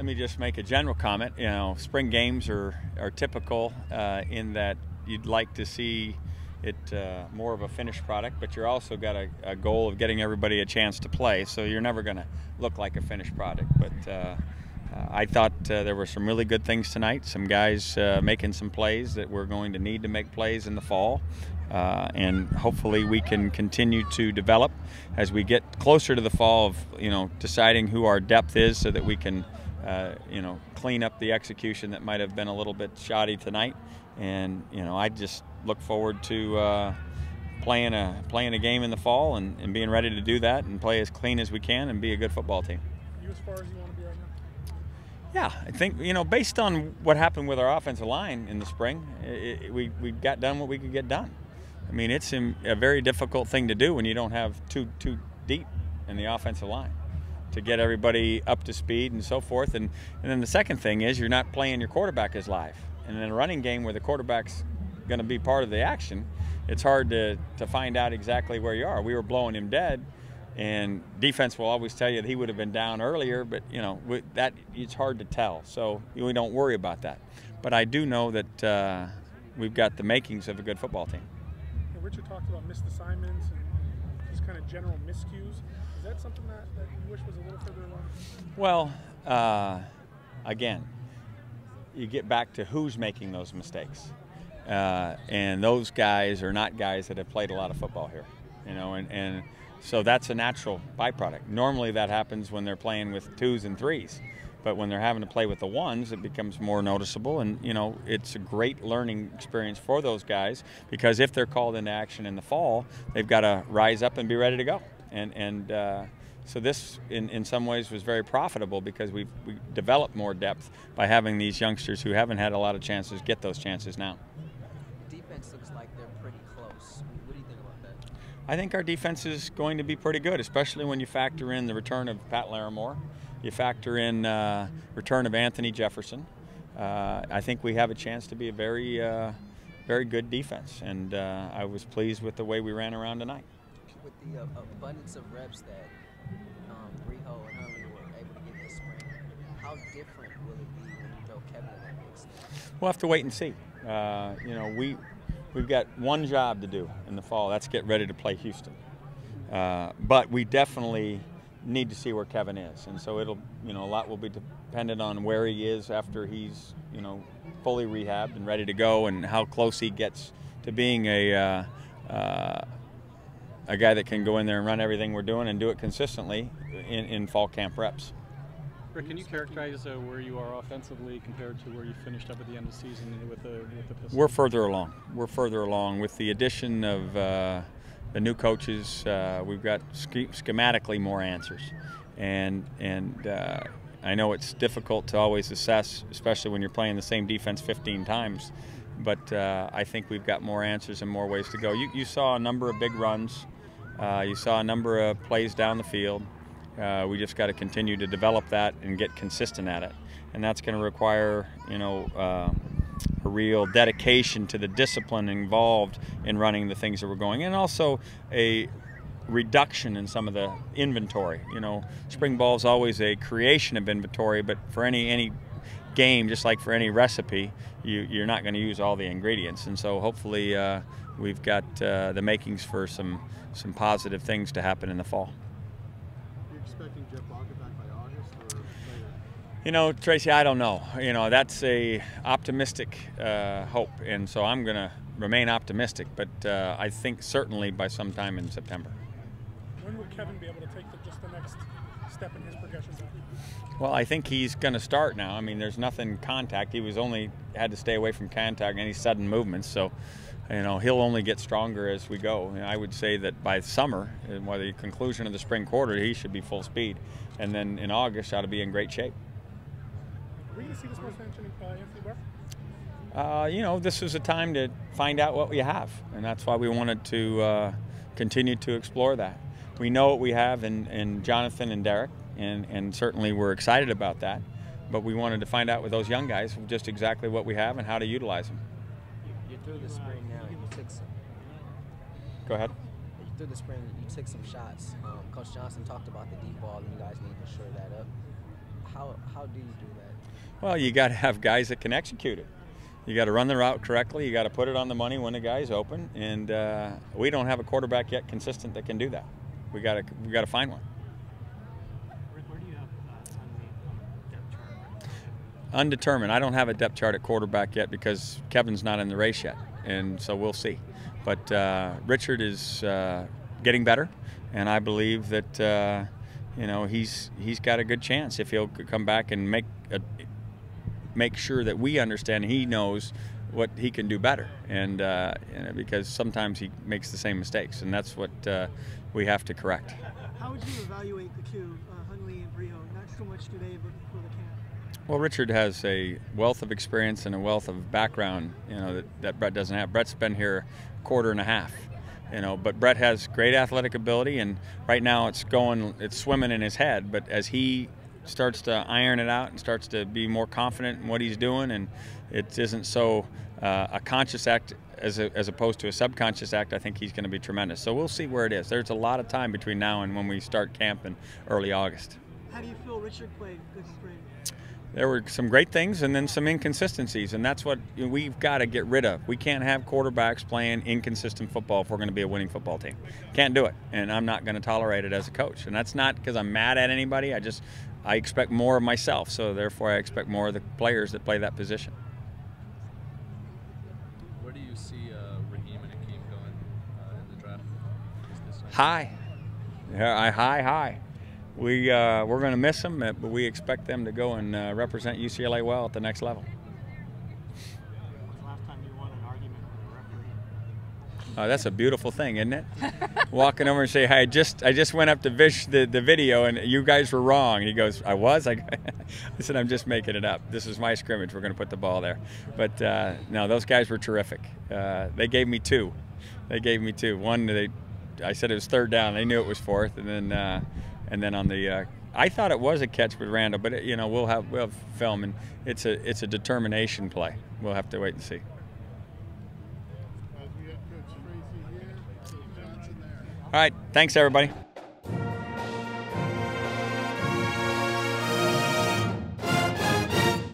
me just make a general comment. You know, spring games are typical in that you'd like to see it more of a finished product, but you're also got a goal of getting everybody a chance to play, so you're never going to look like a finished product. But I thought there were some really good things tonight, some guys making some plays that we're going to need to make plays in the fall, and hopefully we can continue to develop as we get closer to the fall of, you know, deciding who our depth is so that we can you know, clean up the execution that might have been a little bit shoddy tonight. And, you know, I just look forward to playing a game in the fall and being ready to do that and play as clean as we can and be a good football team. You as far as you want to be right now? Yeah, I think, you know, based on what happened with our offensive line in the spring, we got done what we could get done. I mean, it's a very difficult thing to do when you don't have too deep in the offensive line to get everybody up to speed and so forth. And then the second thing is you're not playing your quarterback as live. And in a running game where the quarterback's going to be part of the action, it's hard to find out exactly where you are. We were blowing him dead, and defense will always tell you that he would have been down earlier, but, you know, that it's hard to tell. So we don't worry about that. But I do know that we've got the makings of a good football team. And Richard talked about missed assignments and just kind of general miscues. Is that something that you wish was a little further along? Well, again, you get back to who's making those mistakes. And those guys are not guys that have played a lot of football here, you know, and so that's a natural byproduct. Normally that happens when they're playing with 2s and 3s, but when they're having to play with the 1s, it becomes more noticeable. And, you know, it's a great learning experience for those guys, because if they're called into action in the fall, they've got to rise up and be ready to go. And so this, in some ways, was very profitable because we developed more depth by having these youngsters who haven't had a lot of chances get those chances now. Defense looks like they're pretty close. What do you think about that? I think our defense is going to be pretty good, especially when you factor in the return of Pat Larimore. You factor in return of Anthony Jefferson. I think we have a chance to be a very good defense, and I was pleased with the way we ran around tonight. With the abundance of reps that Breho and Huntley were able to get this spring, how different will it be when you throw Kevin in that mix? We'll have to wait and see. You know, we've got one job to do in the fall. That's get ready to play Houston. But we definitely need to see where Kevin is, and so it'll, you know, a lot will be dependent on where he is after he's, you know, fully rehabbed and ready to go, and how close he gets to being a guy that can go in there and run everything we're doing and do it consistently in fall camp reps. Rick, can you characterize where you are offensively compared to where you finished up at the end of the season with the Pistons? We're further along. We're further along with the addition of the new coaches. We've got schematically more answers, and I know it's difficult to always assess, especially when you're playing the same defense 15 times. But I think we've got more answers and more ways to go. You saw a number of big runs. You saw a number of plays down the field. We just got to continue to develop that and get consistent at it. And that's going to require, you know, a real dedication to the discipline involved in running the things that we're going, and also a reduction in some of the inventory. You know, spring ball is always a creation of inventory, but for any game, just like for any recipe, you're not going to use all the ingredients. And so hopefully we've got the makings for some positive things to happen in the fall. Are you expecting Jeff Lockett back by August or later? You know, Tracy, I don't know. You know, that's a optimistic hope, and so I'm going to remain optimistic, but I think certainly by sometime in September. When will Kevin be able to take just the next step in his progression back? Well, I think he's going to start now. I mean, there's nothing contact. He was only had to stay away from contact, any sudden movements. So, you know, he'll only get stronger as we go. And I would say that by summer, by the conclusion of the spring quarter, he should be full speed. And then in August, ought to be in great shape. Are we going to see this more attention in Anthony Barr? You know, this was a time to find out what we have, and that's why we wanted to continue to explore that. We know what we have in Jonathan and Derek, and certainly we're excited about that, but we wanted to find out with those young guys just exactly what we have and how to utilize them. You're through the spring now. You took some. Go ahead. Through the spring, you took some shots. Coach Johnson talked about the deep ball, and you guys need to shore that up. How do you do that? Well, you got to have guys that can execute it. You got to run the route correctly. You got to put it on the money when the guy's open. And we don't have a quarterback yet consistent that can do that. We got to find one. Where do you have on the depth chart? Undetermined. I don't have a depth chart at quarterback yet because Kevin's not in the race yet, and so we'll see. But Richard is getting better, and I believe that he's got a good chance if he'll come back and make sure that we understand he knows what he can do better, and because sometimes he makes the same mistakes, and that's what we have to correct. How would you evaluate the two, Hunley and Briho? Not so much today, but for the camp. Well, Richard has a wealth of experience and a wealth of background, that Brett doesn't have. Brett's been here a quarter and a half, but Brett has great athletic ability, and right now it's swimming in his head. But as he starts to iron it out and starts to be more confident in what he's doing, and it isn't so a conscious act as opposed to a subconscious act, I think he's going to be tremendous. So we'll see where it is. There's a lot of time between now and when we start camp in early August. How do you feel Richard played this spring? There were some great things and then some inconsistencies, and that's what we've got to get rid of. We can't have quarterbacks playing inconsistent football if we're going to be a winning football team. Can't do it, and I'm not going to tolerate it as a coach. And that's not because I'm mad at anybody. I expect more of myself, so therefore I expect more of the players that play that position. Where do you see Raheem and Akeem going in the draft? High. Yeah, high. We're going to miss them, but we expect them to go and represent UCLA well at the next level. When was the last time you won an argument with a referee? That's a beautiful thing, isn't it? Walking over and say, "Hey, I just went up to the video, and you guys were wrong." He goes, "I was." I said, "I'm just making it up. This is my scrimmage. We're going to put the ball there." But no, those guys were terrific. They gave me two. One, I said it was third down. They knew it was fourth, and then on the, I thought it was a catch with Randall, but we'll have film, and it's a determination play. We'll have to wait and see. All right, thanks everybody.